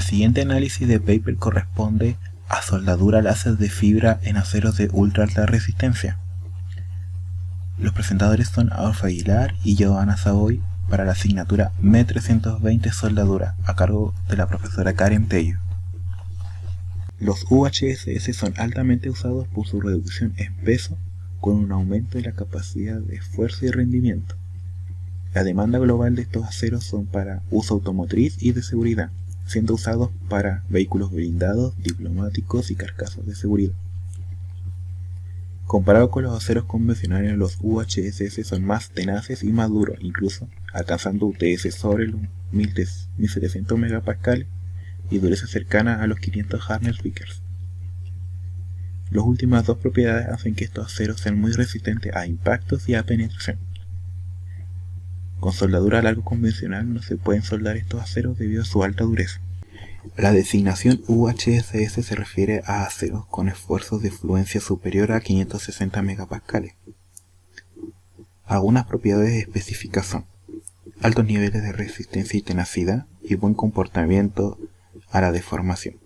siguiente análisis de paper corresponde a soldadura láser de fibra en aceros de ultra alta resistencia. Los presentadores son Adolfo Aguilar y Johanna Savoy para la asignatura M320 Soldadura, a cargo de la profesora Karen Tello. Los UHSS son altamente usados por su reducción en peso con un aumento de la capacidad de esfuerzo y rendimiento. La demanda global de estos aceros son para uso automotriz y de seguridad, siendo usados para vehículos blindados, diplomáticos y carcasas de seguridad. Comparado con los aceros convencionales, los UHSS son más tenaces y más duros, incluso alcanzando UTS sobre los 1700 MPa y dureza cercana a los 500 Hartnett-Vickers. Las últimas dos propiedades hacen que estos aceros sean muy resistentes a impactos y a penetración. Con soldadura a largo convencional no se pueden soldar estos aceros debido a su alta dureza. La designación UHSS se refiere a aceros con esfuerzos de fluencia superior a 560 MPa. Algunas propiedades específicas son altos niveles de resistencia y tenacidad y buen comportamiento a la deformación.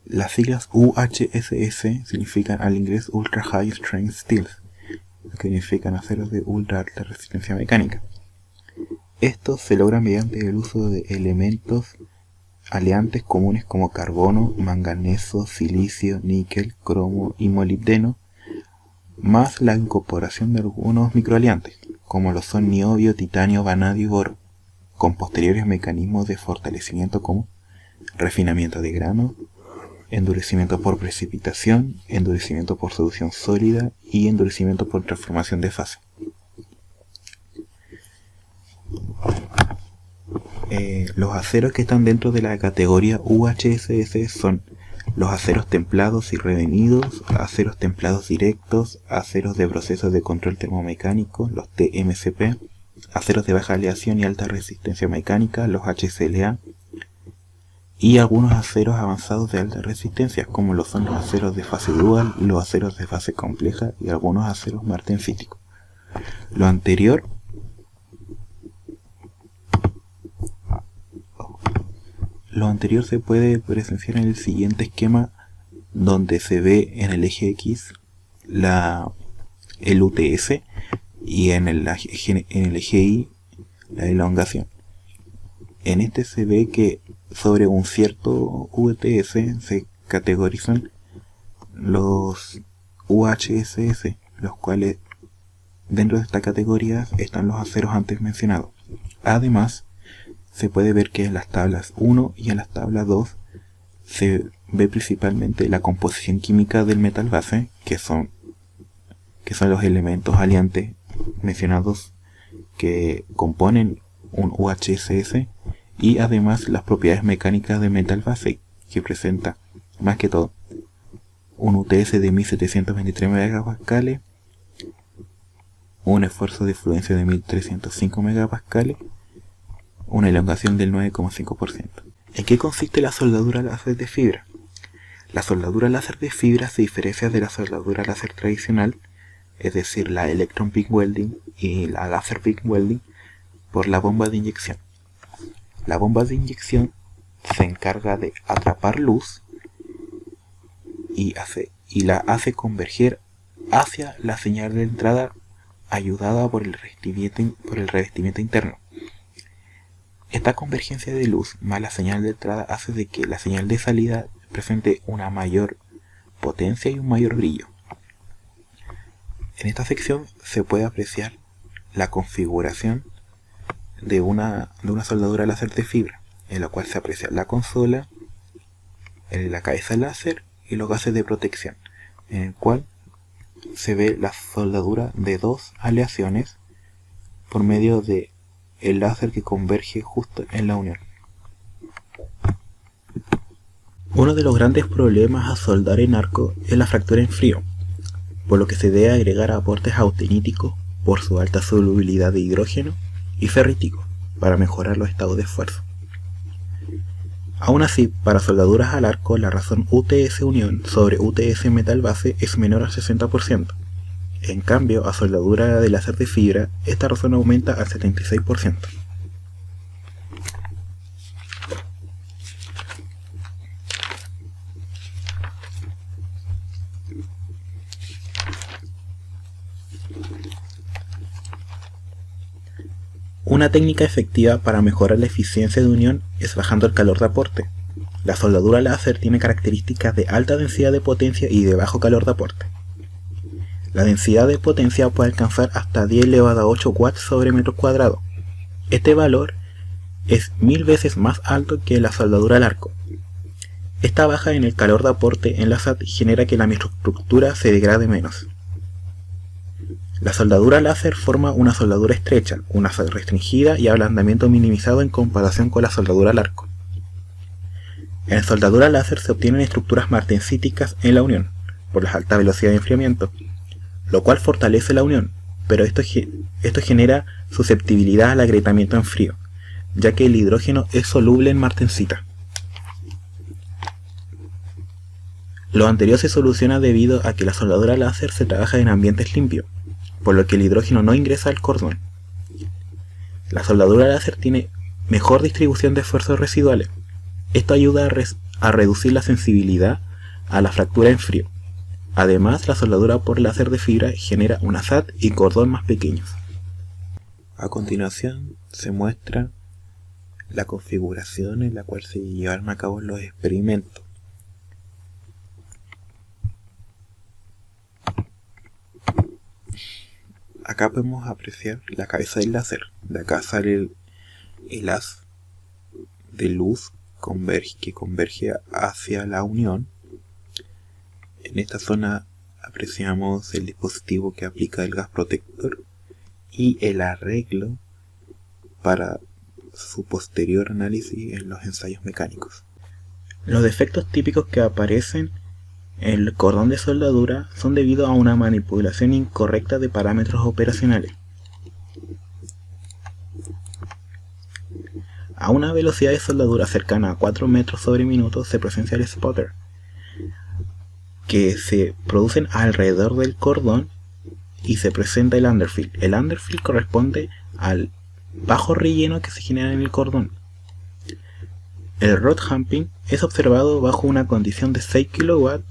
Las siglas UHSS significan al inglés Ultra High Strength Steels, que significan aceros de ultra alta resistencia mecánica. Estos se logran mediante el uso de elementos aleantes comunes como carbono, manganeso, silicio, níquel, cromo y molibdeno, más la incorporación de algunos microaliantes, como lo son niobio, titanio, vanadio y boro, con posteriores mecanismos de fortalecimiento como refinamiento de grano, endurecimiento por precipitación, endurecimiento por solución sólida y endurecimiento por transformación de fase. Los aceros que están dentro de la categoría UHSS son los aceros templados y revenidos, aceros templados directos, aceros de procesos de control termomecánico, los TMCP, aceros de baja aleación y alta resistencia mecánica, los HCLA, y algunos aceros avanzados de alta resistencia, como lo son los aceros de fase dual, los aceros de fase compleja y algunos aceros martensíticos. Lo anterior se puede presenciar en el siguiente esquema, donde se ve en el eje X el UTS y en el eje Y la elongación. En este se ve que sobre un cierto UTS se categorizan los UHSS, los cuales dentro de esta categoría están los aceros antes mencionados. Además, se puede ver que en las tablas 1 y en las tablas 2 se ve principalmente la composición química del metal base, que son los elementos aliantes mencionados que componen un UHSS, y además las propiedades mecánicas del metal base, que presenta más que todo un UTS de 1723 MPa, un esfuerzo de fluencia de 1305 MPa, una elongación del 9,5%. ¿En qué consiste la soldadura láser de fibra? La soldadura láser de fibra se diferencia de la soldadura láser tradicional, es decir, la electron beam welding y la laser beam welding, por la bomba de inyección. La bomba de inyección se encarga de atrapar luz y la hace converger hacia la señal de entrada, ayudada por el revestimiento interno. Esta convergencia de luz más la señal de entrada hace de que la señal de salida presente una mayor potencia y un mayor brillo. En esta sección se puede apreciar la configuración de una soldadura láser de fibra, en la cual se aprecia la consola, la cabeza láser y los gases de protección, en el cual se ve la soldadura de dos aleaciones por medio de el láser que converge justo en la unión. Uno de los grandes problemas a soldar en arco es la fractura en frío, por lo que se debe agregar aportes austeníticos por su alta solubilidad de hidrógeno y ferrítico para mejorar los estados de esfuerzo. Aún así, para soldaduras al arco, la razón UTS unión sobre UTS metal base es menor al 60%. En cambio, a soldadura de láser de fibra, esta razón aumenta al 76%. Una técnica efectiva para mejorar la eficiencia de unión es bajando el calor de aporte. La soldadura láser tiene características de alta densidad de potencia y de bajo calor de aporte. La densidad de potencia puede alcanzar hasta 10 elevado a 8 watts sobre metro cuadrado. Este valor es 1000 veces más alto que la soldadura al arco. Esta baja en el calor de aporte en la SAT genera que la microestructura se degrade menos. La soldadura láser forma una soldadura estrecha, una restringida y ablandamiento minimizado en comparación con la soldadura al arco. En soldadura láser se obtienen estructuras martensíticas en la unión, por la alta velocidad de enfriamiento, lo cual fortalece la unión, pero esto genera susceptibilidad al agrietamiento en frío, ya que el hidrógeno es soluble en martensita. Lo anterior se soluciona debido a que la soldadura láser se trabaja en ambientes limpios, por lo que el hidrógeno no ingresa al cordón. La soldadura láser tiene mejor distribución de esfuerzos residuales. Esto ayuda a reducir la sensibilidad a la fractura en frío. Además, la soldadura por láser de fibra genera una SAT y cordón más pequeños. A continuación se muestra la configuración en la cual se llevaron a cabo los experimentos. Acá podemos apreciar la cabeza del láser. De acá sale el haz de luz que converge hacia la unión. En esta zona apreciamos el dispositivo que aplica el gas protector y el arreglo para su posterior análisis en los ensayos mecánicos. Los defectos típicos que aparecen en el cordón de soldadura son debido a una manipulación incorrecta de parámetros operacionales. A una velocidad de soldadura cercana a 4 metros sobre minuto se presencia el sputter, que se producen alrededor del cordón, y se presenta el underfill. El underfill corresponde al bajo relleno que se genera en el cordón. El rod humping es observado bajo una condición de 6 kW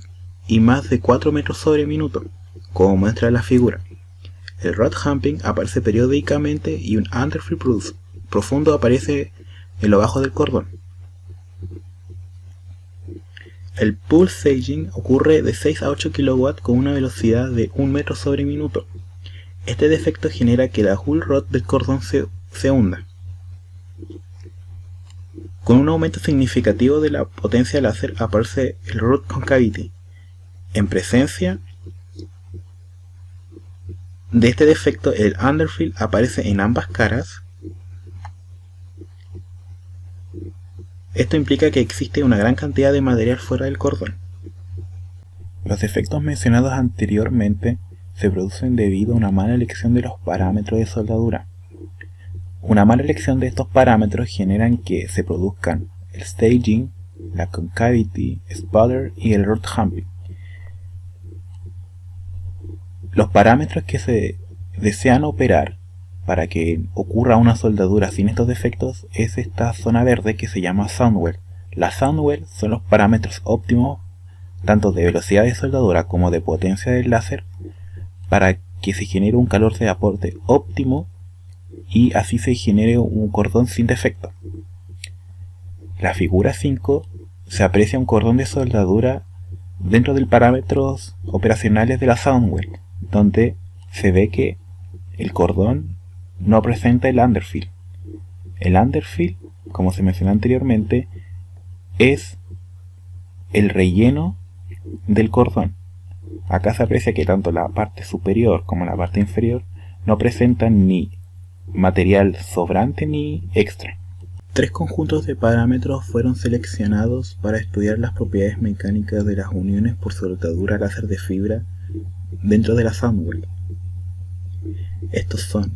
y más de 4 metros sobre minuto, como muestra la figura. El rod humping aparece periódicamente y un underfill profundo aparece en lo bajo del cordón. El pulse saging ocurre de 6 a 8 kW con una velocidad de 1 metro sobre minuto. Este defecto genera que la hull rod del cordón se hunda. Con un aumento significativo de la potencia láser aparece el rod concavity. En presencia de este defecto, el underfill aparece en ambas caras. Esto implica que existe una gran cantidad de material fuera del cordón. Los defectos mencionados anteriormente se producen debido a una mala elección de los parámetros de soldadura. Una mala elección de estos parámetros generan que se produzcan el staging, la concavity, sputter y el rod humping. Los parámetros que se desean operar para que ocurra una soldadura sin estos defectos es esta zona verde que se llama soundwell. Las soundwell son los parámetros óptimos tanto de velocidad de soldadura como de potencia del láser para que se genere un calor de aporte óptimo y así se genere un cordón sin defecto. La figura 5 se aprecia un cordón de soldadura dentro de parámetros operacionales de la soundwell, donde se ve que el cordón no presenta el underfill. El underfill, como se mencionó anteriormente, es el relleno del cordón. Acá se aprecia que tanto la parte superior como la parte inferior no presentan ni material sobrante ni extra. 3 conjuntos de parámetros fueron seleccionados para estudiar las propiedades mecánicas de las uniones por soldadura láser de fibra dentro de la soundwell. Estos son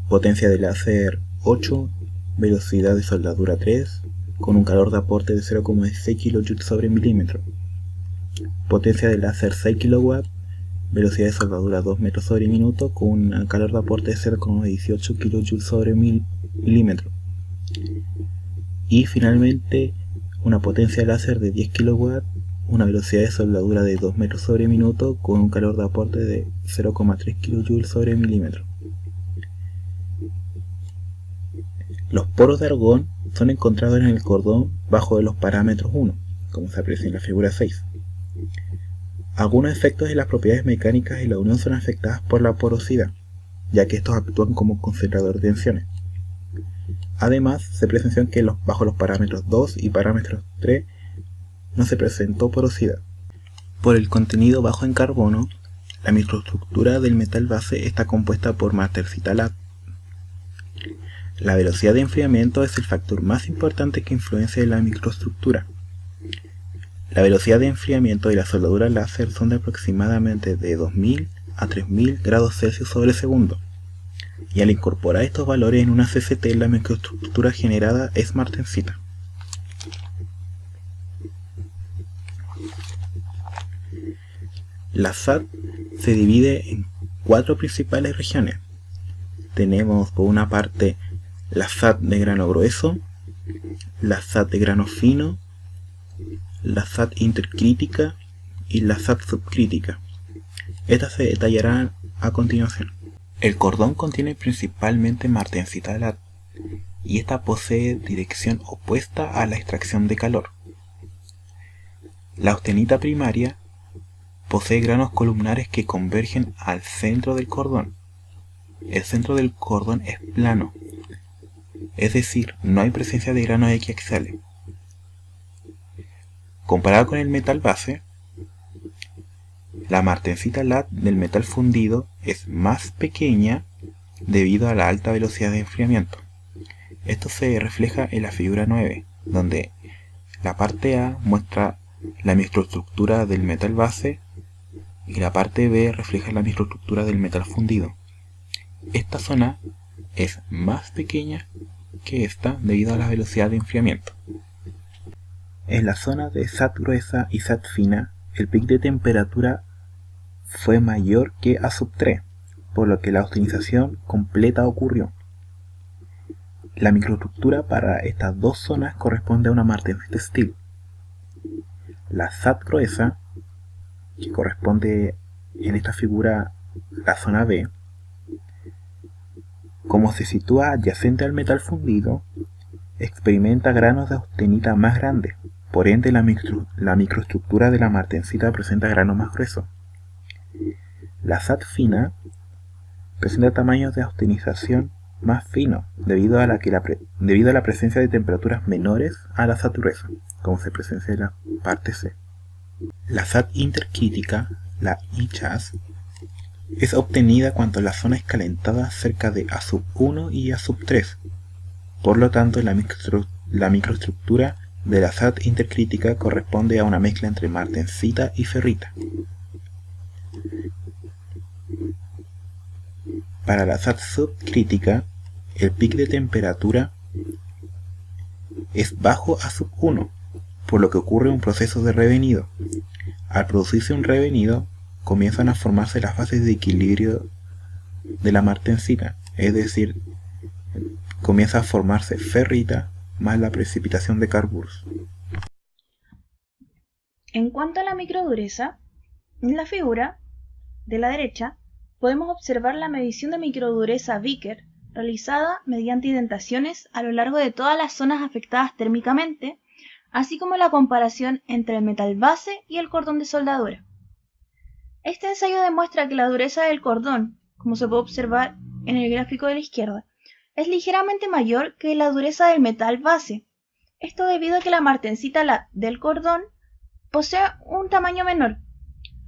potencia de láser 8, velocidad de soldadura 3, con un calor de aporte de 0,16 kJ sobre milímetro. Potencia de láser 6 kW, velocidad de soldadura 2 metros sobre minuto, con un calor de aporte de 0,18 kJ sobre milímetro. Y finalmente una potencia láser de 10 kW, una velocidad de soldadura de 2 metros sobre minuto, con un calor de aporte de 0,3 kJ sobre milímetro. Los poros de argón son encontrados en el cordón bajo los parámetros 1, como se aprecia en la figura 6. Algunos efectos de las propiedades mecánicas de la unión son afectadas por la porosidad, ya que estos actúan como concentrador de tensiones. Además, se presenció que bajo los parámetros 2 y parámetros 3 no se presentó porosidad. Por el contenido bajo en carbono, la microestructura del metal base está compuesta por martensita LAT. La velocidad de enfriamiento es el factor más importante que influencia en la microestructura. La velocidad de enfriamiento de la soldadura láser son de aproximadamente de 2000 a 3000 grados Celsius sobre segundo, y al incorporar estos valores en una CCT, la microestructura generada es martensita. La SAT se divide en 4 principales regiones. Tenemos por una parte la SAT de grano grueso, la SAT de grano fino, la SAT intercrítica y la SAT subcrítica. Estas se detallarán a continuación. El cordón contiene principalmente martensita LAT y esta posee dirección opuesta a la extracción de calor. La austenita primaria posee granos columnares que convergen al centro del cordón. El centro del cordón es plano, es decir, no hay presencia de granos equiaxiales. Comparado con el metal base, la martensita LAT del metal fundido es más pequeña debido a la alta velocidad de enfriamiento. Esto se refleja en la figura 9, donde la parte A muestra la microestructura del metal base y la parte B refleja la microestructura del metal fundido. Esta zona es más pequeña que esta debido a la velocidad de enfriamiento. En la zona de SAT gruesa y SAT fina, el pic de temperatura fue mayor que A sub 3, por lo que la austenización completa ocurrió. La microestructura para estas dos zonas corresponde a una martensita steel. La SAT gruesa, que corresponde en esta figura la zona B, como se sitúa adyacente al metal fundido, experimenta granos de austenita más grandes, por ende la microestructura de la martensita presenta granos más gruesos. La SAT fina presenta tamaños de austenización más finos debido a la presencia de temperaturas menores a la SAT gruesa, como se presencia en la parte C. La SAT intercrítica, la ICHAS, es obtenida cuando la zona es calentada cerca de A sub 1 y A sub 3. Por lo tanto, la microestructura de la SAT intercrítica corresponde a una mezcla entre martensita y ferrita. Para la SAT subcrítica, el pic de temperatura es bajo A sub 1, por lo que ocurre un proceso de revenido. Al producirse un revenido, comienzan a formarse las fases de equilibrio de la martensita, es decir, comienza a formarse ferrita más la precipitación de carburos. En cuanto a la microdureza, en la figura de la derecha podemos observar la medición de microdureza Vickers realizada mediante indentaciones a lo largo de todas las zonas afectadas térmicamente, así como la comparación entre el metal base y el cordón de soldadura. Este ensayo demuestra que la dureza del cordón, como se puede observar en el gráfico de la izquierda, es ligeramente mayor que la dureza del metal base. Esto debido a que la martensita LAT del cordón posee un tamaño menor.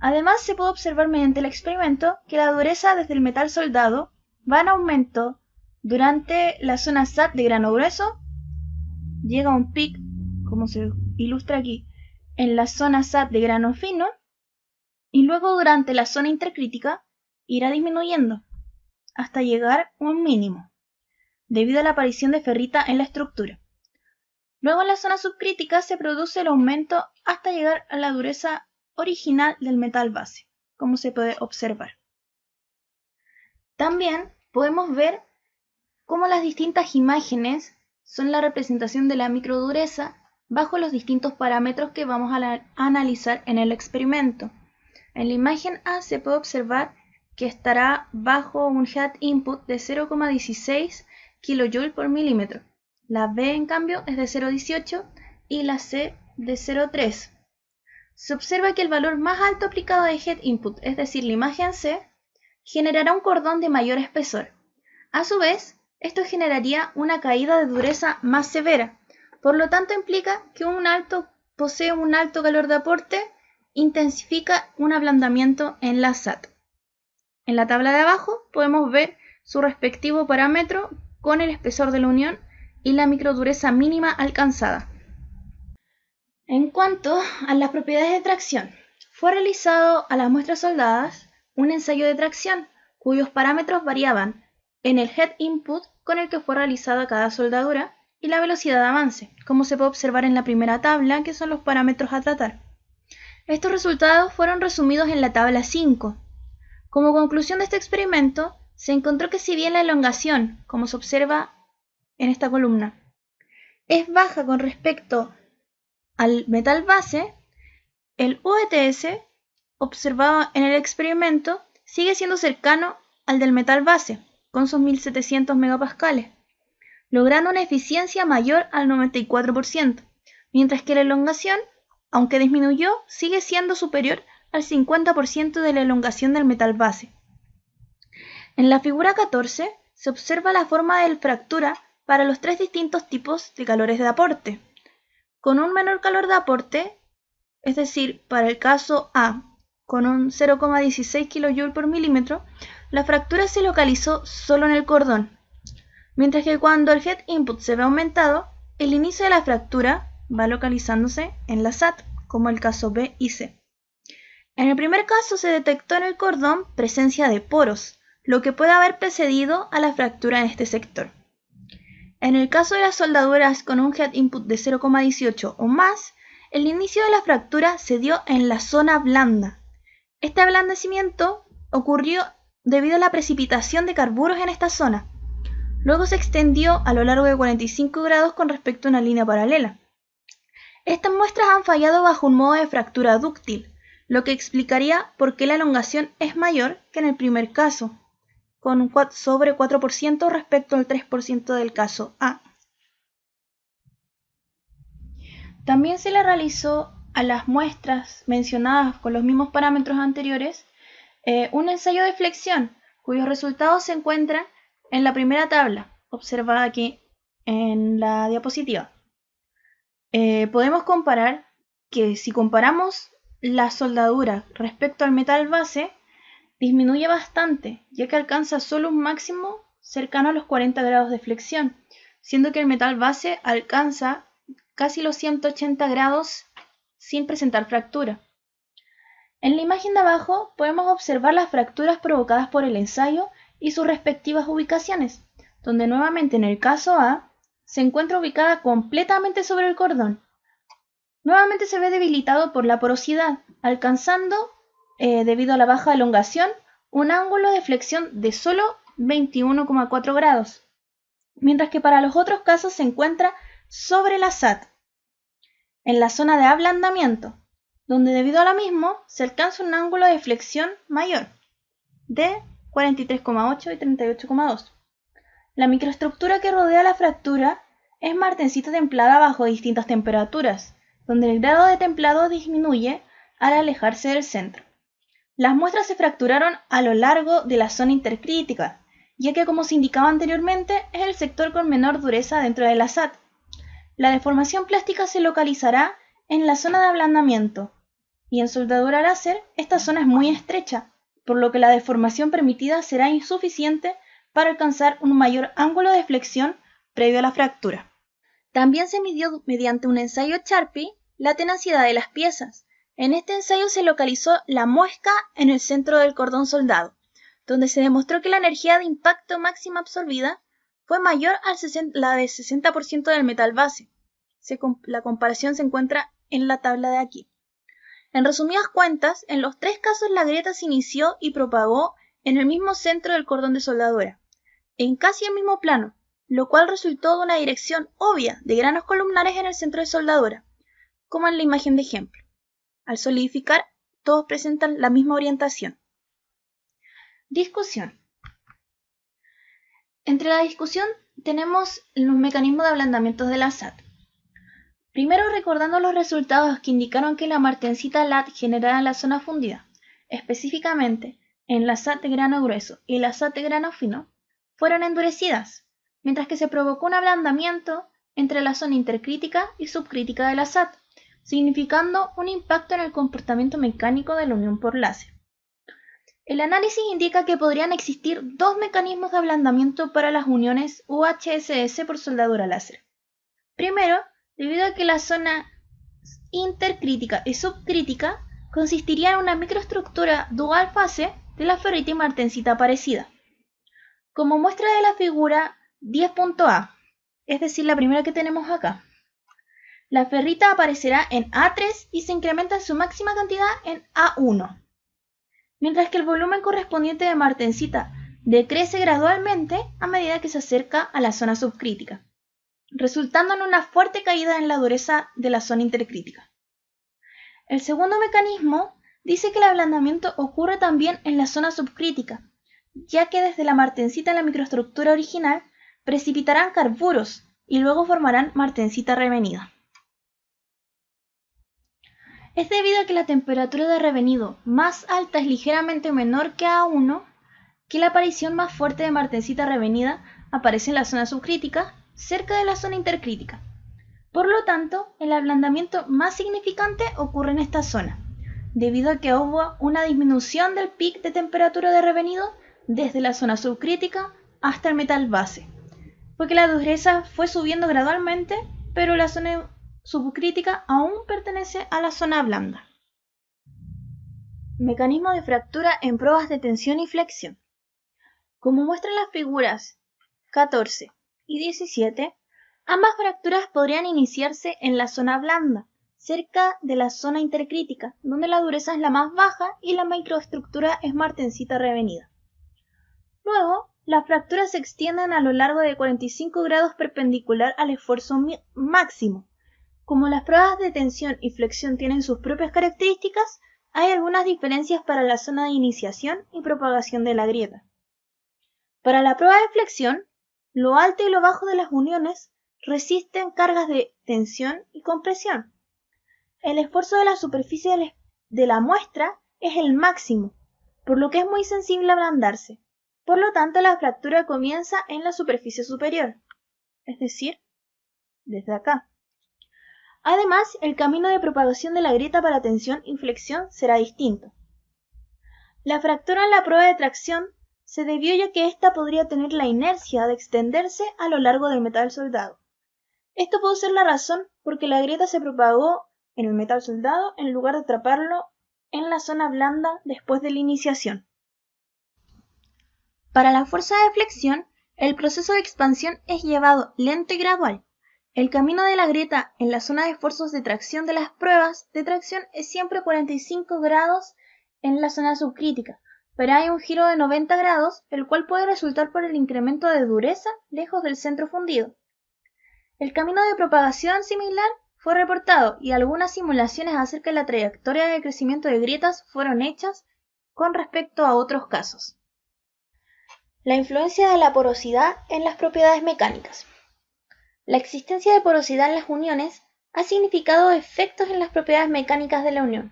Además, se puede observar mediante el experimento que la dureza desde el metal soldado va en aumento durante la zona SAT de grano grueso, llega a un pic, como se ilustra aquí, en la zona SAT de grano fino, y luego durante la zona intercrítica irá disminuyendo hasta llegar a un mínimo, debido a la aparición de ferrita en la estructura. Luego en la zona subcrítica se produce el aumento hasta llegar a la dureza original del metal base, como se puede observar. También podemos ver cómo las distintas imágenes son la representación de la microdureza bajo los distintos parámetros que vamos a analizar en el experimento. En la imagen A se puede observar que estará bajo un heat input de 0,16 kJ por milímetro, La B, en cambio, es de 0,18 y la C de 0,3. Se observa que el valor más alto aplicado de head input, es decir, la imagen C, generará un cordón de mayor espesor. A su vez, esto generaría una caída de dureza más severa, por lo tanto implica que posee un alto calor de aporte, intensifica un ablandamiento en la SAT. En la tabla de abajo podemos ver su respectivo parámetro con el espesor de la unión y la microdureza mínima alcanzada. En cuanto a las propiedades de tracción, fue realizado a las muestras soldadas un ensayo de tracción cuyos parámetros variaban en el head input con el que fue realizada cada soldadura y la velocidad de avance, como se puede observar en la primera tabla, que son los parámetros a tratar. Estos resultados fueron resumidos en la tabla 5. Como conclusión de este experimento, se encontró que si bien la elongación, como se observa en esta columna, es baja con respecto al metal base, el VTS observado en el experimento sigue siendo cercano al del metal base, con sus 1700 megapascales, logrando una eficiencia mayor al 94%, mientras que la elongación, aunque disminuyó, sigue siendo superior al 50% de la elongación del metal base. En la figura 14 se observa la forma de fractura para los tres distintos tipos de calores de aporte. Con un menor calor de aporte, es decir, para el caso A, con un 0,16 kJ por milímetro, la fractura se localizó solo en el cordón, mientras que cuando el head input se ve aumentado, el inicio de la fractura va localizándose en la SAT, como el caso B y C. En el primer caso se detectó en el cordón presencia de poros, lo que puede haber precedido a la fractura en este sector. En el caso de las soldaduras con un head input de 0,18 o más, el inicio de la fractura se dio en la zona blanda. Este ablandecimiento ocurrió debido a la precipitación de carburos en esta zona. Luego se extendió a lo largo de 45 grados con respecto a una línea paralela. Estas muestras han fallado bajo un modo de fractura dúctil, lo que explicaría por qué la elongación es mayor que en el primer caso, con un sobre 4% respecto al 3% del caso A. También se le realizó a las muestras mencionadas con los mismos parámetros anteriores un ensayo de flexión, cuyos resultados se encuentran en la primera tabla, observada aquí en la diapositiva. Podemos comparar que si comparamos la soldadura respecto al metal base, disminuye bastante, ya que alcanza solo un máximo cercano a los 40 grados de flexión, siendo que el metal base alcanza casi los 180 grados sin presentar fractura. En la imagen de abajo podemos observar las fracturas provocadas por el ensayo y sus respectivas ubicaciones, donde nuevamente en el caso A se encuentra ubicada completamente sobre el cordón. Nuevamente se ve debilitado por la porosidad, alcanzando, debido a la baja elongación, un ángulo de flexión de solo 21,4 grados, mientras que para los otros casos se encuentra sobre la SAT, en la zona de ablandamiento, donde debido a lo mismo se alcanza un ángulo de flexión mayor, de 43,8 y 38,2. La microestructura que rodea la fractura es martensita templada bajo distintas temperaturas, donde el grado de templado disminuye al alejarse del centro. Las muestras se fracturaron a lo largo de la zona intercrítica, ya que, como se indicaba anteriormente, es el sector con menor dureza dentro de la SAT. La deformación plástica se localizará en la zona de ablandamiento, y en soldadura láser esta zona es muy estrecha, por lo que la deformación permitida será insuficiente para alcanzar un mayor ángulo de flexión previo a la fractura. También se midió mediante un ensayo Charpy la tenacidad de las piezas. En este ensayo se localizó la muesca en el centro del cordón soldado, donde se demostró que la energía de impacto máxima absorbida fue mayor a la de 60% del metal base. La comparación se encuentra en la tabla de aquí. En resumidas cuentas, en los tres casos la grieta se inició y propagó en el mismo centro del cordón de soldadura, en casi el mismo plano, lo cual resultó de una dirección obvia de granos columnares en el centro de soldadura, como en la imagen de ejemplo. Al solidificar, todos presentan la misma orientación. Discusión. Entre la discusión tenemos los mecanismos de ablandamiento de la SAT. Primero, recordando los resultados que indicaron que la martensita LAT generada en la zona fundida, específicamente en la SAT de grano grueso y la SAT de grano fino, fueron endurecidas, mientras que se provocó un ablandamiento entre la zona intercrítica y subcrítica de la SAT, significando un impacto en el comportamiento mecánico de la unión por láser. El análisis indica que podrían existir dos mecanismos de ablandamiento para las uniones UHSS por soldadura láser. Primero, debido a que la zona intercrítica y subcrítica consistiría en una microestructura dual fase de la ferrita y martensita parecida. Como muestra de la figura 10.A, es decir, la primera que tenemos acá, la ferrita aparecerá en A3 y se incrementa en su máxima cantidad en A1, mientras que el volumen correspondiente de martensita decrece gradualmente a medida que se acerca a la zona subcrítica, resultando en una fuerte caída en la dureza de la zona intercrítica. El segundo mecanismo dice que el ablandamiento ocurre también en la zona subcrítica, ya que desde la martensita en la microestructura original precipitarán carburos y luego formarán martensita revenida. Es debido a que la temperatura de revenido más alta es ligeramente menor que A1 que la aparición más fuerte de martensita revenida aparece en la zona subcrítica, cerca de la zona intercrítica. Por lo tanto, el ablandamiento más significante ocurre en esta zona, debido a que hubo una disminución del pic de temperatura de revenido desde la zona subcrítica hasta el metal base, porque la dureza fue subiendo gradualmente, pero la zona subcrítica aún pertenece a la zona blanda. Mecanismo de fractura en pruebas de tensión y flexión. Como muestran las figuras 14 y 17, ambas fracturas podrían iniciarse en la zona blanda, cerca de la zona intercrítica, donde la dureza es la más baja y la microestructura es martensita revenida. Luego, las fracturas se extienden a lo largo de 45 grados perpendicular al esfuerzo máximo. Como las pruebas de tensión y flexión tienen sus propias características, hay algunas diferencias para la zona de iniciación y propagación de la grieta. Para la prueba de flexión, lo alto y lo bajo de las uniones resisten cargas de tensión y compresión. El esfuerzo de la superficie de la muestra es el máximo, por lo que es muy sensible a ablandarse. Por lo tanto, la fractura comienza en la superficie superior, es decir, desde acá. Además, el camino de propagación de la grieta para tensión y flexión será distinto. La fractura en la prueba de tracción se debió ya que ésta podría tener la inercia de extenderse a lo largo del metal soldado. Esto pudo ser la razón por que la grieta se propagó en el metal soldado en lugar de atraparlo en la zona blanda después de la iniciación. Para la fuerza de flexión, el proceso de expansión es llevado lento y gradual. El camino de la grieta en la zona de esfuerzos de tracción de las pruebas de tracción es siempre 45 grados en la zona subcrítica, pero hay un giro de 90 grados, el cual puede resultar por el incremento de dureza lejos del centro fundido. El camino de propagación similar fue reportado y algunas simulaciones acerca de la trayectoria de crecimiento de grietas fueron hechas con respecto a otros casos. La influencia de la porosidad en las propiedades mecánicas. La existencia de porosidad en las uniones ha significado efectos en las propiedades mecánicas de la unión.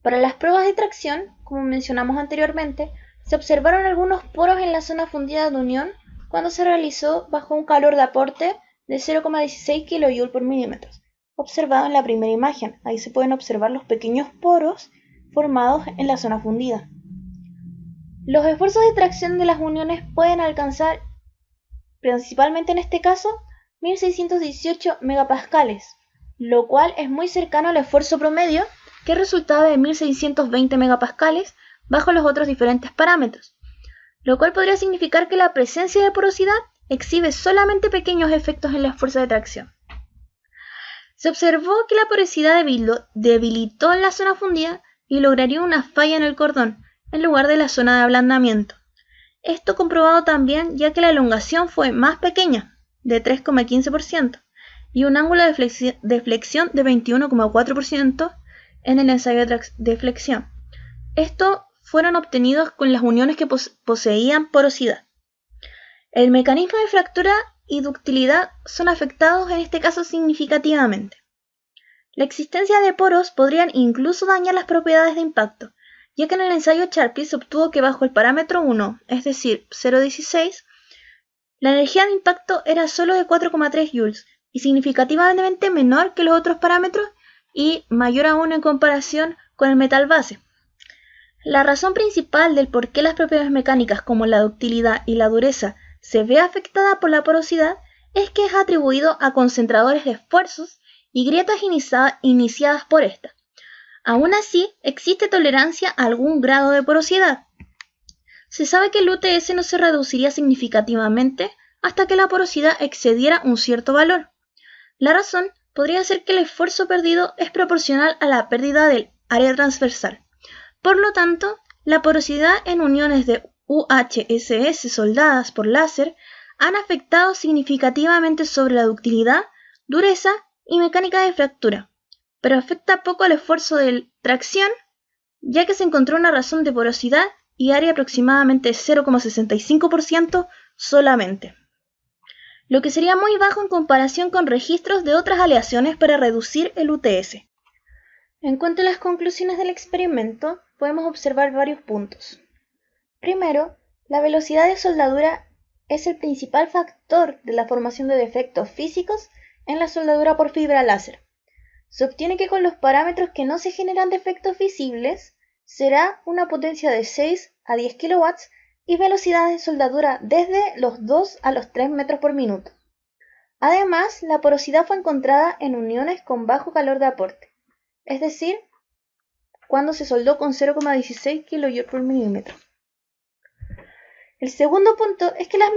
Para las pruebas de tracción, como mencionamos anteriormente, se observaron algunos poros en la zona fundida de unión cuando se realizó bajo un calor de aporte de 0,16 kJ por milímetro, observado en la primera imagen. Ahí se pueden observar los pequeños poros formados en la zona fundida. Los esfuerzos de tracción de las uniones pueden alcanzar, principalmente en este caso, 1618 megapascales, lo cual es muy cercano al esfuerzo promedio que resultaba de 1620 megapascales bajo los otros diferentes parámetros, lo cual podría significar que la presencia de porosidad exhibe solamente pequeños efectos en la fuerza de tracción. Se observó que la porosidad debilitó la zona fundida y lograría una falla en el cordón en lugar de la zona de ablandamiento. Esto comprobado también ya que la elongación fue más pequeña, de 3,15%, y un ángulo de flexión de 21,4% en el ensayo de flexión. Estos fueron obtenidos con las uniones que poseían porosidad. El mecanismo de fractura y ductilidad son afectados en este caso significativamente. La existencia de poros podrían incluso dañar las propiedades de impacto, ya que en el ensayo Charpy se obtuvo que bajo el parámetro 1, es decir, 0,16, la energía de impacto era solo de 4,3 joules y significativamente menor que los otros parámetros y mayor aún en comparación con el metal base. La razón principal del por qué las propiedades mecánicas como la ductilidad y la dureza se ve afectada por la porosidad es que es atribuido a concentradores de esfuerzos y grietas iniciadas por esta. Aún así, existe tolerancia a algún grado de porosidad. Se sabe que el UTS no se reduciría significativamente hasta que la porosidad excediera un cierto valor. La razón podría ser que el esfuerzo perdido es proporcional a la pérdida del área transversal. Por lo tanto, la porosidad en uniones de UHSS soldadas por láser han afectado significativamente sobre la ductilidad, dureza y mecánica de fractura, pero afecta poco al esfuerzo de tracción, ya que se encontró una razón de porosidad y área aproximadamente 0,65% solamente, lo que sería muy bajo en comparación con registros de otras aleaciones para reducir el UTS. En cuanto a las conclusiones del experimento, podemos observar varios puntos. Primero, la velocidad de soldadura es el principal factor de la formación de defectos físicos en la soldadura por fibra láser. Se obtiene que con los parámetros que no se generan defectos visibles, será una potencia de 6 a 10 kW y velocidades de soldadura desde los 2 a los 3 metros por minuto. Además, la porosidad fue encontrada en uniones con bajo calor de aporte, es decir, cuando se soldó con 0,16 kJ por milímetro. El segundo punto es que las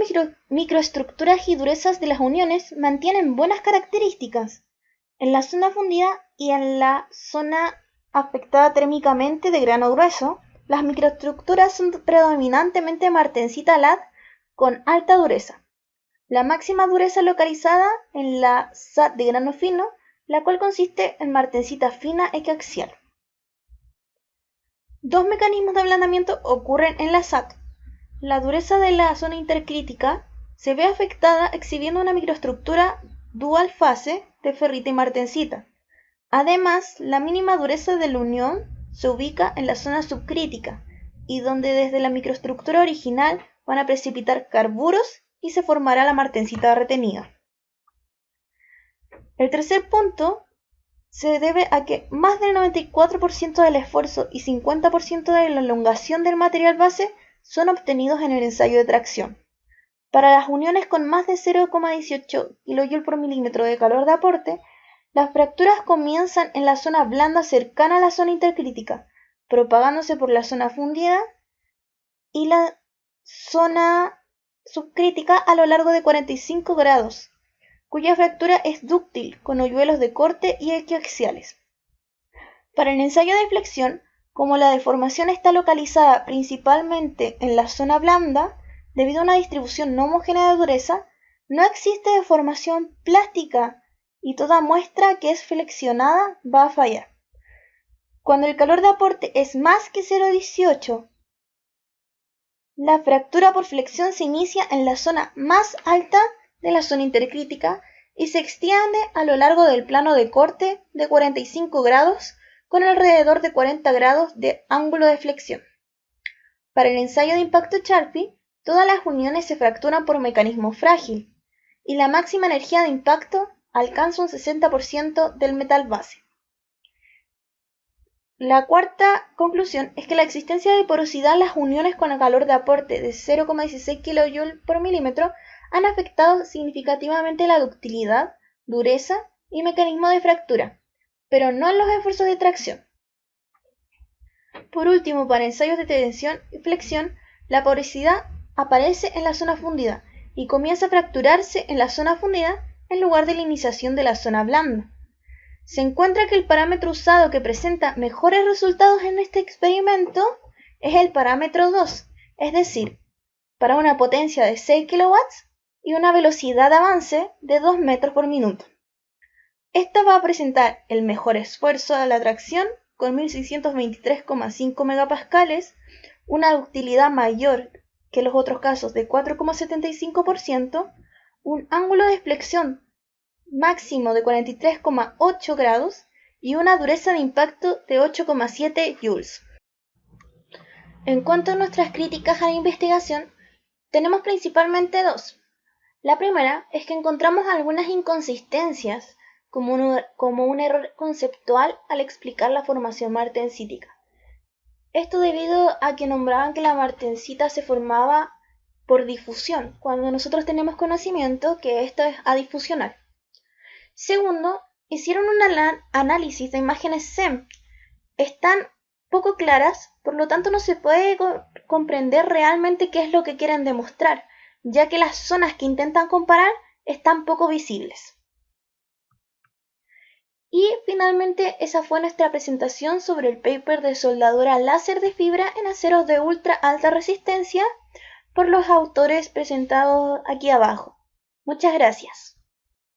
microestructuras y durezas de las uniones mantienen buenas características en la zona fundida y en la zona afectada térmicamente de grano grueso. Las microestructuras son predominantemente martensita LAD con alta dureza. La máxima dureza localizada en la SAT de grano fino, la cual consiste en martensita fina equiaxial. Dos mecanismos de ablandamiento ocurren en la SAT. La dureza de la zona intercrítica se ve afectada exhibiendo una microestructura dual fase de ferrita y martensita. Además, la mínima dureza de la unión se ubica en la zona subcrítica y donde desde la microestructura original van a precipitar carburos y se formará la martensita retenida. El tercer punto se debe a que más del 94% del esfuerzo y 50% de la elongación del material base son obtenidos en el ensayo de tracción. Para las uniones con más de 0,18 kJ por milímetro de calor de aporte, las fracturas comienzan en la zona blanda cercana a la zona intercrítica, propagándose por la zona fundida y la zona subcrítica a lo largo de 45 grados, cuya fractura es dúctil con hoyuelos de corte y equiaxiales. Para el ensayo de flexión, como la deformación está localizada principalmente en la zona blanda, debido a una distribución no homogénea de dureza, no existe deformación plástica y toda muestra que es flexionada va a fallar. Cuando el calor de aporte es más que 0,18, la fractura por flexión se inicia en la zona más alta de la zona intercrítica y se extiende a lo largo del plano de corte de 45 grados con alrededor de 40 grados de ángulo de flexión. Para el ensayo de impacto Charpy, todas las uniones se fracturan por mecanismo frágil y la máxima energía de impacto alcanza un 60% del metal base. La cuarta conclusión es que la existencia de porosidad en las uniones con el calor de aporte de 0,16 kJ por milímetro han afectado significativamente la ductilidad, dureza y mecanismo de fractura, pero no en los esfuerzos de tracción. Por último, para ensayos de tensión y flexión, la porosidad aparece en la zona fundida y comienza a fracturarse en la zona fundida en lugar de la iniciación de la zona blanda. Se encuentra que el parámetro usado que presenta mejores resultados en este experimento es el parámetro 2, es decir, para una potencia de 6 kW y una velocidad de avance de 2 metros por minuto. Esta va a presentar el mejor esfuerzo a la tracción con 1623,5 megapascales, una ductilidad mayor que los otros casos de 4,75%, un ángulo de flexión máximo de 43,8 grados y una dureza de impacto de 8,7 joules. En cuanto a nuestras críticas a la investigación, tenemos principalmente dos. La primera es que encontramos algunas inconsistencias, como un error conceptual al explicar la formación martensítica. Esto debido a que nombraban que la martensita se formaba por difusión, cuando nosotros tenemos conocimiento que esto es adifusional. Segundo, hicieron un análisis de imágenes SEM. Están poco claras, por lo tanto no se puede comprender realmente qué es lo que quieren demostrar, ya que las zonas que intentan comparar están poco visibles. Y finalmente esa fue nuestra presentación sobre el paper de soldadura láser de fibra en aceros de ultra alta resistencia por los autores presentados aquí abajo. Muchas gracias.